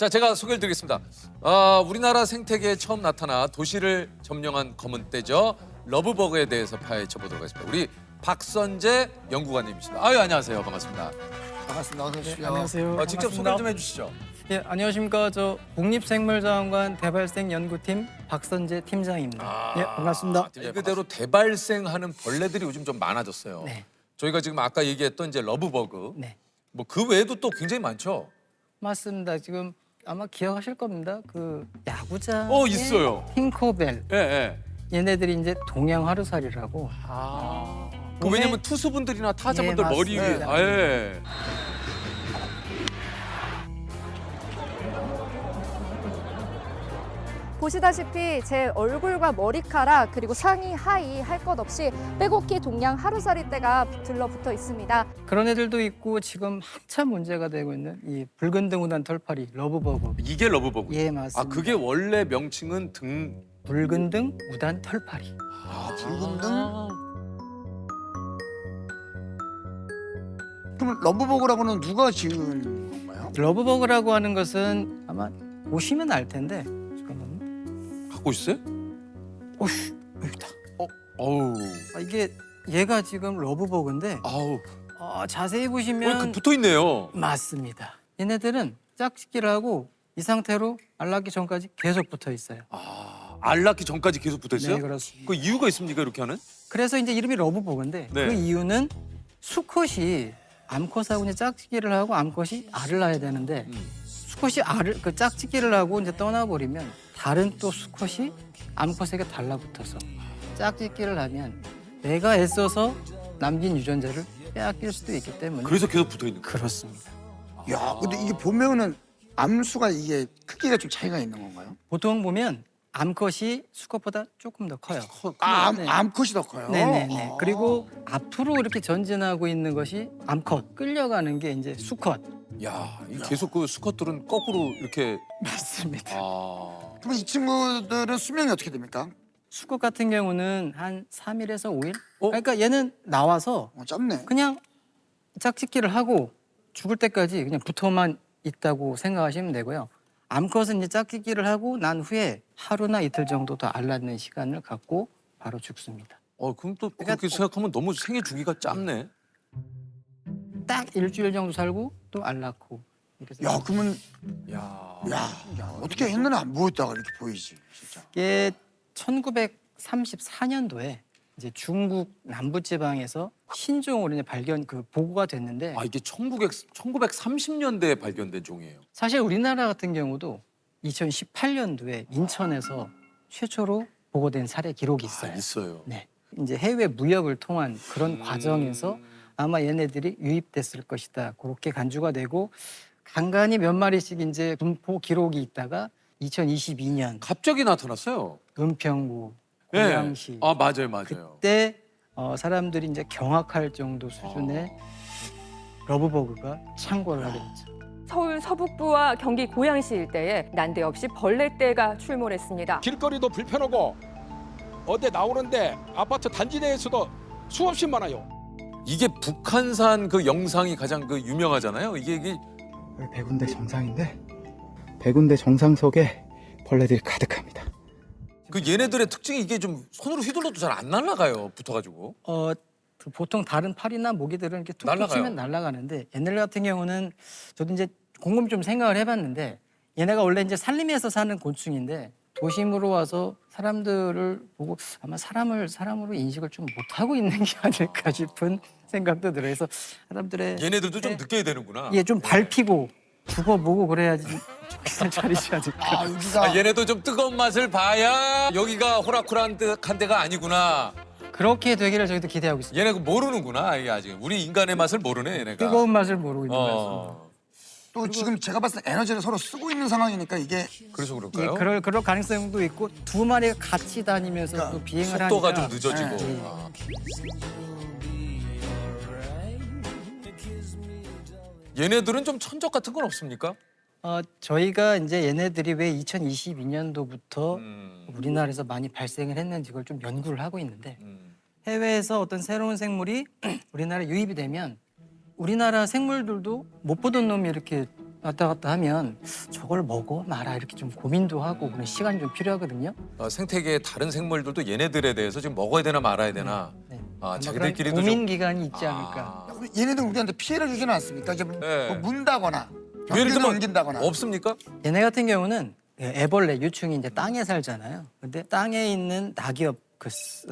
자, 제가 소개를 드리겠습니다. 우리나라 생태계에 처음 나타나 도시를 점령한 검은 떼죠. 러브버그에 대해서 파헤쳐 보도록 하겠습니다. 우리 박선재 연구관님이십니다. 아유, 안녕하세요. 반갑습니다. 반갑습니다. 어서 오십시오. 안녕하세요. 직접 소개 좀 해주시죠. 예, 안녕하십니까. 저 국립생물자원관 대발생 연구팀 박선재 팀장입니다. 예, 반갑습니다. 말 그대로 대발생하는 벌레들이 요즘 좀 많아졌어요. 네. 저희가 지금 아까 얘기했던 이제 러브버그, 네, 뭐 그 외에도 또 굉장히 많죠. 맞습니다. 지금 아마 기억하실 겁니다. 그 야구장 있어요. 팅커벨 예, 예. 얘네들이 이제 동양 하루살이라고. 그 몸에- 왜냐면 투수분들이나 타자분들 예, 머리 위에, 맞습니다. 예. 보시다시피 제 얼굴과 머리카락 그리고 상의 하의 할 것 없이 빼곡히 동양 하루살이 떼가 들러붙어 있습니다. 그런 애들도 있고 지금 한참 문제가 되고 있는 이 붉은 등우단 털파리 러브버그. 이게 러브버그. 예, 맞습니다. 그게 원래 명칭은 등. 붉은 등 우단 털파리. 붉은 등? 그럼 러브버그라고는 누가 지은 건가요? 러브버그라고 하는 것은 아마 보시면 알 텐데. 잠깐만요. 갖고 있어요? 어휴, 여기다. 어우, 이게 얘가 지금 러브버그인데 아우. 자세히 그 보시면 붙어 있네요. 맞습니다. 얘네들은 짝짓기를 하고 이 상태로 알 낳기 전까지 계속 붙어 있어요. 알 낳기 전까지 계속 붙어 있어요? 네, 그렇습니다. 그 이유가 있습니까, 이렇게 하는? 그래서 이제 이름이 러브버그인데 네. 그 이유는 수컷이 암컷하고 이제 짝짓기를 하고 암컷이 알을 낳아야 되는데 수컷이 알을 그 짝짓기를 하고 이제 떠나버리면 다른 또 수컷이 암컷에게 달라붙어서 짝짓기를 하면 내가 애써서 남긴 유전자를 빼앗길 수도 있기 때문에 그래서 계속 붙어 있는 거예요. 그렇습니다. 야, 근데 이게 보면은 암수가 이게 크기가 좀 차이가 있는 건가요? 보통 보면 암컷이 수컷보다 조금 더 커요. 네. 암컷이 더 커요. 네네네. 아. 그리고 앞으로 이렇게 전진하고 있는 것이 암컷, 끌려가는 게 이제 수컷. 야, 이 계속 그 수컷들은 거꾸로 이렇게. 맞습니다. 그럼 이 친구들은 수명이 어떻게 됩니까? 수컷 같은 경우는 한 3일에서 5일? 어? 그러니까 얘는 나와서 짧네. 그냥 짝짓기를 하고 죽을 때까지 그냥 붙어만 있다고 생각하시면 되고요. 암컷은 이제 짝짓기를 하고 난 후에 하루나 이틀 정도 더 알 낳는 시간을 갖고 바로 죽습니다. 그럼 또 그렇게 생각하면 너무 생애 주기가 짧네. 딱 일주일 정도 살고 또 알 낳고. 이렇게 야, 그러면 야. 야, 어떻게 옛날에 안 보였다가 이렇게 보이지, 진짜. 이게 1934년도에 이제 중국 남부 지방에서 신종으로 이제 발견 보고가 됐는데 이게 1930년대에 발견된 종이에요. 사실 우리나라 같은 경우도 2018년도에 인천에서 최초로 보고된 사례 기록이 있어요. 있어요. 네. 이제 해외 무역을 통한 그런 과정에서 아마 얘네들이 유입됐을 것이다. 그렇게 간주가 되고 간간히 몇 마리씩 이제 분포 기록이 있다가 2022년 갑자기 나타났어요. 은평구, 예. 고양시 맞아요. 그때 사람들이 이제 경악할 정도 수준의 러브버그가 창궐을 하게 됐죠. 서울 서북부와 경기 고양시 일대에 난데없이 벌레떼가 출몰했습니다. 길거리도 불편하고 어디 나오는데 아파트 단지 내에서도 수없이 많아요. 이게 북한산 그 영상이 가장 그 유명하잖아요. 이게 여기 100군데 정상인데 100군데 정상 속에 벌레들이 가득합니다. 그 얘네들의 특징이 이게 좀 손으로 휘둘러도 잘 안 날아가요. 붙어가지고. 그 보통 다른 파리나 모기들은 이렇게 툭툭 날아가요. 치면 날아가는데 얘네들 같은 경우는 저도 이제 곰곰이 좀 생각을 해봤는데 얘네가 원래 이제 산림에서 사는 곤충인데 도심으로 와서 사람들을 보고 아마 사람으로 인식을 좀 못하고 있는 게 아닐까 싶은 생각도 들어요. 그래서 사람들의 얘네들도 좀 느껴야 되는구나. 좀 밟히고 죽어보고 그래야지 정신을 차리지 않을까. 여기가 얘네도 좀 뜨거운 맛을 봐야 여기가 호락호락한 데가 아니구나. 그렇게 되기를 저희도 기대하고 있습니다. 얘네 모르는구나. 이게 아직 우리 인간의 맛을 모르네. 얘네가. 뜨거운 맛을 모르고 있는 말씀. 또 지금 제가 봤을 때 에너지를 서로 쓰고 있는 상황이니까 이게 그래서 예, 그럴까요? 그럴 가능성도 있고 두 마리가 같이 다니면서 또 비행을 속도가 하니까 좀 늦어지고. 네. 얘네들은 좀 천적 같은 건 없습니까? 저희가 이제 얘네들이 왜 2022년도부터 음. 우리나라에서 많이 발생을 했는지 그걸 좀 연구를 하고 있는데 음. 해외에서 어떤 새로운 생물이 우리나라에 유입이 되면 우리나라 생물들도 못 보던 놈이 이렇게 왔다 갔다 하면 저걸 먹어 마라 이렇게 좀 고민도 하고 그런 시간이 좀 필요하거든요. 생태계의 다른 생물들도 얘네들에 대해서 지금 먹어야 되나 말아야 되나. 네. 아, 아마 자기들끼리도 그런 고민 좀. 기간이 있지 않을까. 아. 얘네들 우리한테 피해를 주지는 않습니까? 이제 네. 뭐 문다거나 예를 병균을 들면 옮긴다거나. 없습니까? 얘네 같은 경우는 애벌레 유충이 이제 땅에 살잖아요. 근데 땅에 있는 낙엽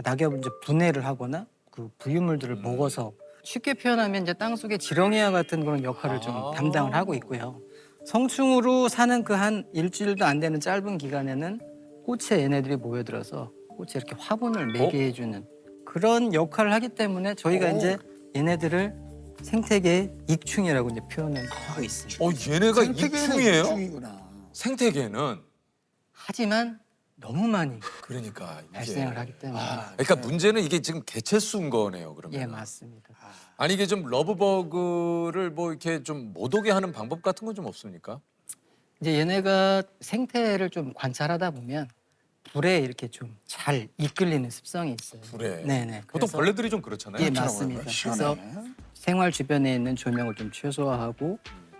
낙엽을 이제 분해를 하거나 그 부유물들을 먹어서 쉽게 표현하면 이제 땅 속의 지렁이와 같은 그런 역할을 좀 담당을 하고 있고요. 성충으로 사는 그 한 일주일도 안 되는 짧은 기간에는 꽃에 얘네들이 모여들어서 꽃에 이렇게 화분을 매게 해주는 그런 역할을 하기 때문에 저희가 이제 얘네들을 생태계의 익충이라고 이제 표현을 하고 있습니다. 얘네가 생태계는 익충이에요? 익충이구나. 생태계는. 하지만 너무 많이 그러니까 이게. 발생을 하기 때문에 그러니까 문제는 이게 지금 개체수인 거네요, 그러면. 예 맞습니다. 아니 이게 좀 러브버그를 뭐 이렇게 좀 못 오게 하는 방법 같은 건 좀 없습니까? 이제 얘네가 생태를 좀 관찰하다 보면 불에 이렇게 좀 잘 이끌리는 습성이 있어요. 불에. 네네. 보통 그래서- 벌레들이 좀 그렇잖아요. 예 맞습니다. 그래서 생활 주변에 있는 조명을 좀 최소화하고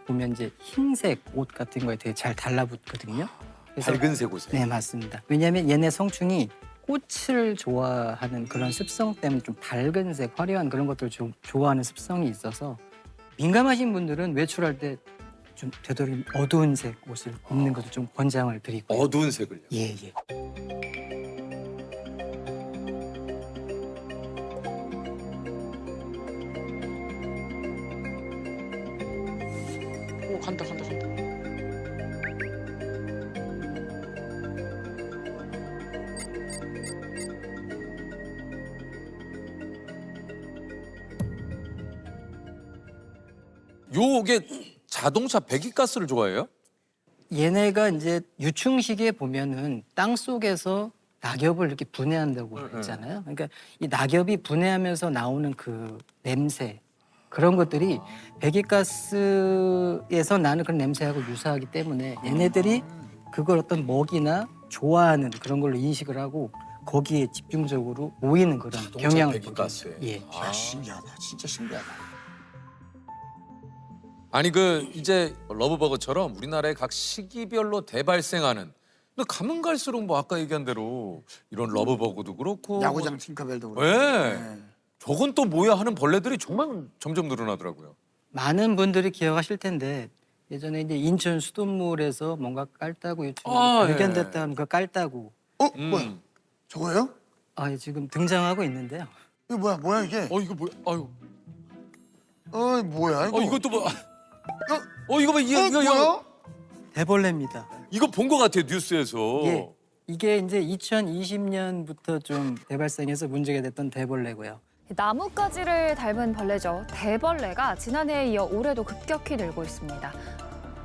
보면 이제 흰색 옷 같은 거에 되게 잘 달라붙거든요. 그래서 밝은색 옷에. 네 맞습니다. 왜냐하면 얘네 성충이 꽃을 좋아하는 그런 습성 때문에 좀 밝은색, 화려한 그런 것들을 좀 좋아하는 습성이 있어서 민감하신 분들은 외출할 때 좀 되도록 어두운 색 옷을 입는 것을 좀 권장을 드리고. 어두운 색을요. 예 예. 오 간다. 요게 자동차 배기가스를 좋아해요? 얘네가 이제 유충식에 보면은 땅 속에서 낙엽을 이렇게 분해한다고 했잖아요. 그러니까 이 낙엽이 분해하면서 나오는 그 냄새 그런 것들이 배기가스에서 나는 그런 냄새하고 유사하기 때문에 얘네들이 그걸 어떤 먹이나 좋아하는 그런 걸로 인식을 하고 거기에 집중적으로 모이는 그런 자동차 경향을 배기가스에. 보여요. 예. 야 신기하다. 진짜 신기하다. 아니 그 이제 러브버거처럼 우리나라의 각 시기별로 대발생하는 근데 가면 갈수록 뭐 아까 얘기한 대로 이런 러브버거도 그렇고 야구장 팅커벨도 뭐, 그렇고. 예. 네. 저건 또 뭐야 하는 벌레들이 정말 점점 늘어나더라고요. 많은 분들이 기억하실 텐데 예전에 이제 인천 수돗물에서 뭔가 깔따구 유충이 아, 발견됐다 하는 그 깔따구 뭐야? 저거요? 아, 지금 등장하고 있는데요. 이거 뭐야 이게? 이거 뭐야? 아유. 뭐야 이거? 이것도 뭐 이거 봐 뭐야? 대벌레입니다. 이거 본 것 같아요 뉴스에서. 예. 이게 이제 2020년부터 좀 대발생해서 문제가 됐던 대벌레고요. 나뭇가지를 닮은 벌레죠. 대벌레가 지난해에 이어 올해도 급격히 늘고 있습니다.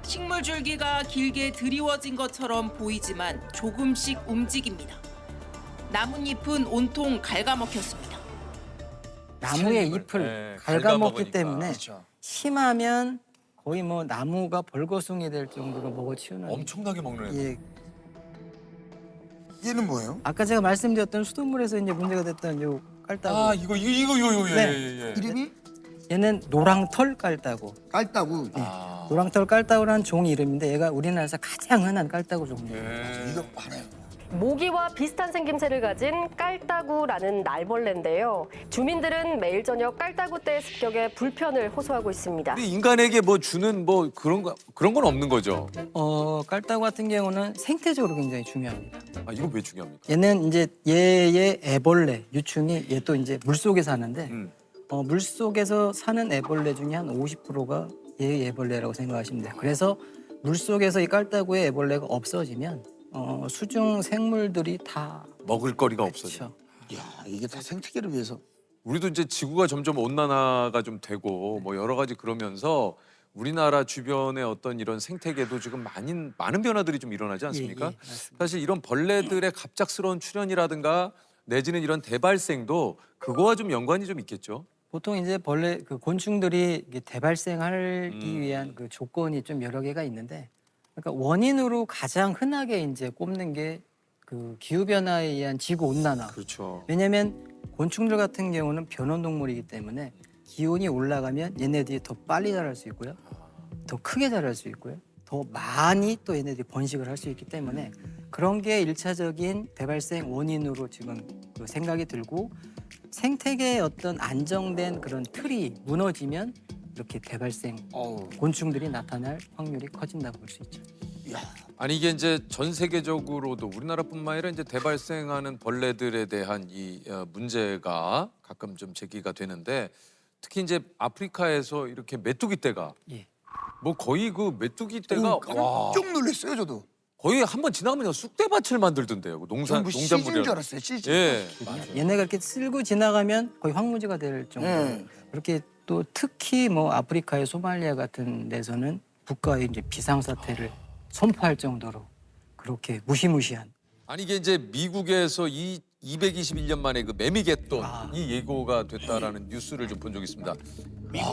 식물 줄기가 길게 드리워진 것처럼 보이지만 조금씩 움직입니다. 나뭇잎은 온통 갉아먹혔습니다. 나무의 잎을, 잎을 네, 갉아먹기 갉아먹으니까. 때문에 그렇죠. 심하면 거의 뭐 나무가 벌거숭이 될 정도로 먹어치우는. 엄청나게 먹는 애들. 예. 얘는 뭐예요? 아까 제가 말씀드렸던 수돗물에서 이제 문제가 됐던 요 깔따구. 이거 네. 예. 이름이 얘는 노랑털 깔따구. 깔따구. 노랑털 깔따구라는 종 이름인데 얘가 우리나라에서 가장 흔한 깔따구 종류예요. 이거 많아요. 모기와 비슷한 생김새를 가진 깔따구라는 날벌레인데요. 주민들은 매일 저녁 깔따구 떼 습격에 불편을 호소하고 있습니다. 우리 인간에게 뭐 주는 뭐 그런 건 없는 거죠. 깔따구 같은 경우는 생태적으로 굉장히 중요합니다. 이건 왜 중요합니까? 얘는 이제 얘의 애벌레 유충이 얘 또 이제 물 속에 사는데 물 속에서 사는 애벌레 중에 한 50%가 얘의 애벌레라고 생각하시면 돼요. 그래서 물 속에서 이 깔따구의 애벌레가 없어지면 수중 생물들이 다 먹을 거리가 없어져. 그렇죠. 야 이게 다 생태계를 위해서. 우리도 이제 지구가 점점 온난화가 좀 되고 뭐 여러 가지 그러면서 우리나라 주변의 어떤 이런 생태계도 지금 많은 변화들이 좀 일어나지 않습니까? 예, 맞습니다. 사실 이런 벌레들의 갑작스러운 출현이라든가 내지는 이런 대발생도 그거와 좀 연관이 좀 있겠죠. 보통 이제 벌레 그 곤충들이 이게 대발생하기 위한 그 조건이 좀 여러 개가 있는데, 그러니까 원인으로 가장 흔하게 이제 꼽는 게 그 기후 변화에 의한 지구 온난화. 그렇죠. 왜냐하면 곤충들 같은 경우는 변온 동물이기 때문에 기온이 올라가면 얘네들이 더 빨리 자랄 수 있고요. 더 크게 자랄 수 있고요. 더 많이 또 얘네들이 번식을 할 수 있기 때문에 그런 게 일차적인 대발생 원인으로 지금 그 생각이 들고 생태계의 어떤 안정된 그런 틀이 무너지면 이렇게 대발생 곤충들이 나타날 확률이 커진다고 볼 수 있죠. 아니 이게 이제 전 세계적으로도 우리나라뿐만 아니라 이제 대발생하는 벌레들에 대한 이 문제가 가끔 좀 제기가 되는데 특히 이제 아프리카에서 이렇게 메뚜기 떼가 예. 뭐 거의 그 메뚜기 떼가 와 깜짝 놀랐어요 저도. 거의 한 번 지나면 쑥대밭을 만들던데요. 그 저는 뭐 CG인 농작물이 줄 알았어요. CG. 예. 얘네가 이렇게 쓸고 지나가면 거의 황무지가 될 정도로 그렇게 또 특히 뭐 아프리카의 소말리아 같은 데서는 국가의 이제 비상사태를 선포할 정도로 그렇게 무시무시한 아니 이게 이제 미국에서 이 221년 만에 그 매미개똥 이 예고가 됐다라는 뉴스를 좀 본 적이 있습니다.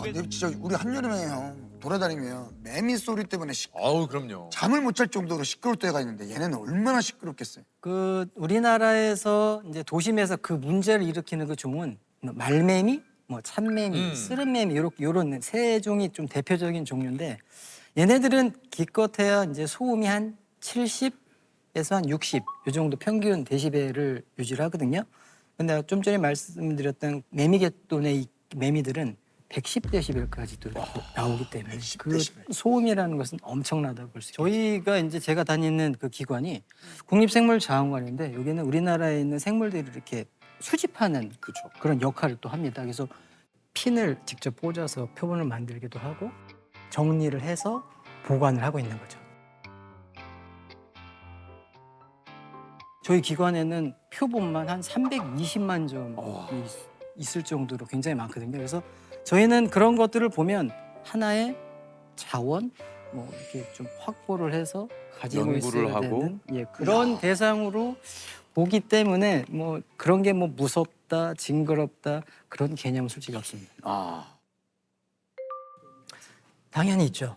근데 진짜 우리 한여름에 돌아다니면 매미 소리 때문에 아우 그럼요. 잠을 못 잘 정도로 시끄러울 때가 있는데 얘네는 얼마나 시끄럽겠어요. 그 우리나라에서 이제 도심에서 그 문제를 일으키는 그 종은 뭐 말매미, 뭐 참매미, 쓰름매미 요런 세 종이 좀 대표적인 종류인데 얘네들은 기껏해야 이제 소음이 한 70에서 한 60 요 정도 평균 데시벨을 유지를 하거든요. 근데 좀 전에 말씀드렸던 매미개똥의 이 매미들은 110데시벨까지도 나오기 때문에 그 소음이라는 것은 엄청나다고 볼 수 있어요. 저희가 이제 제가 다니는 그 기관이 국립생물자원관인데 여기는 우리나라에 있는 생물들을 이렇게 수집하는 그런 역할을 또 합니다. 그래서 핀을 직접 꽂아서 표본을 만들기도 하고 정리를 해서 보관을 하고 있는 거죠. 저희 기관에는 표본만 한 320만 점이 있을 정도로 굉장히 많거든요. 그래서 저희는 그런 것들을 보면 하나의 자원 뭐 이렇게 좀 확보를 해서 가지고 연구를 있어야 하고? 되는 그런 대상으로 보기 때문에 뭐 그런 게 뭐 무섭다, 징그럽다 그런 개념은 솔직히 없습니다. 당연히 있죠.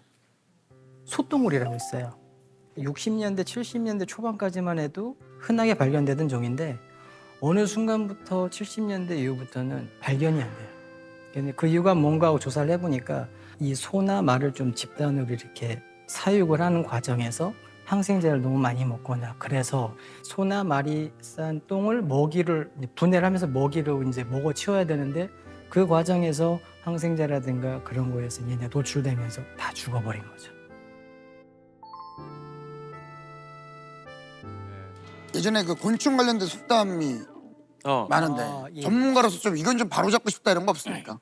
소똥울이라고 있어요. 60년대, 70년대 초반까지만 해도 흔하게 발견되던 종인데 어느 순간부터 70년대 이후부터는 발견이 안 돼요. 근데 그 이유가 뭔가 하고 조사를 해보니까 이 소나 말을 좀 집단으로 이렇게 사육을 하는 과정에서 항생제를 너무 많이 먹거나 그래서 소나 말이 싼 똥을 먹이를 분해를 하면서 먹이로 이제 먹어 치워야 되는데 그 과정에서 항생제라든가 그런 거에서 얘네 노출되면서 다 죽어버린 거죠. 예전에 그 곤충 관련된 속담이 많은데 예. 전문가로서 좀 이건 좀 바로잡고 싶다 이런 거 없습니까?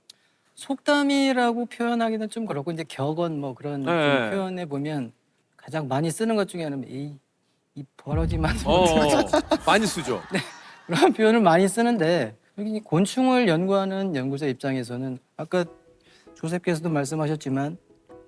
속담이라고 표현하기는 좀 그렇고 이제 격언 뭐 그런 좀 표현해 보면 가장 많이 쓰는 것 중에 하나는 이 버러지만 많이 쓰죠. 그런 표현을 많이 쓰는데 여기 곤충을 연구하는 연구자 입장에서는 아까 조셉께서도 말씀하셨지만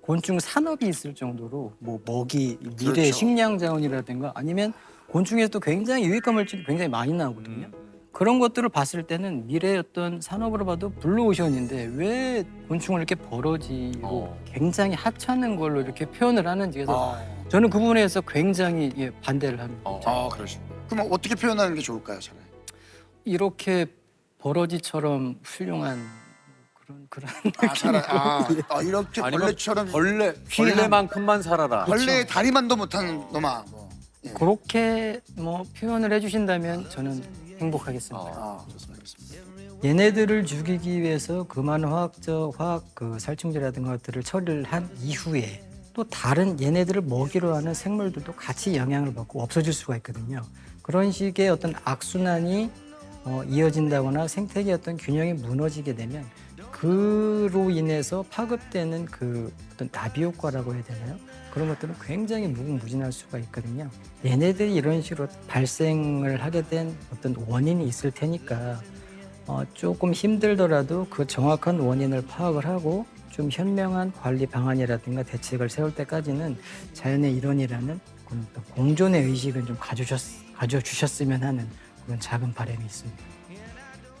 곤충 산업이 있을 정도로 뭐 먹이, 미래 그렇죠. 식량 자원이라든가 아니면 곤충에서도 굉장히 유익한 물질이 굉장히 많이 나오거든요. 그런 것들을 봤을 때는 미래의 어떤 산업으로 봐도 블루오션인데 왜 곤충을 이렇게 버러지로 굉장히 하찮은 걸로 이렇게 표현을 하는지 그래서 저는 그 부분에 대해서 굉장히 반대를 합니다. 그러시고. 그럼 어떻게 표현하는 게 좋을까요, 차라리? 이렇게 버러지처럼 훌륭한 그런 차라리 이렇게 아니면 벌레처럼 벌레만큼만 살아라. 벌레의 다리만도 못하는 놈아. 뭐. 그렇게 뭐 표현을 해주신다면 저는 행복하겠습니다. 좋습니다. 얘네들을 죽이기 위해서 그 많은 화학 그 살충제라든가 것들을 처리를 한 이후에 또 다른 얘네들을 먹이로 하는 생물들도 같이 영향을 받고 없어질 수가 있거든요. 그런 식의 어떤 악순환이 이어진다거나 생태계의 어떤 균형이 무너지게 되면 그로 인해서 파급되는 그 어떤 나비 효과라고 해야 되나요? 그런 것들은 굉장히 무궁무진할 수가 있거든요. 얘네들이 이런 식으로 발생을 하게 된 어떤 원인이 있을 테니까 조금 힘들더라도 그 정확한 원인을 파악을 하고 좀 현명한 관리 방안이라든가 대책을 세울 때까지는 자연의 일원이라는 그런 공존의 의식은 좀 가져주셨으면 하는 그런 작은 바람이 있습니다.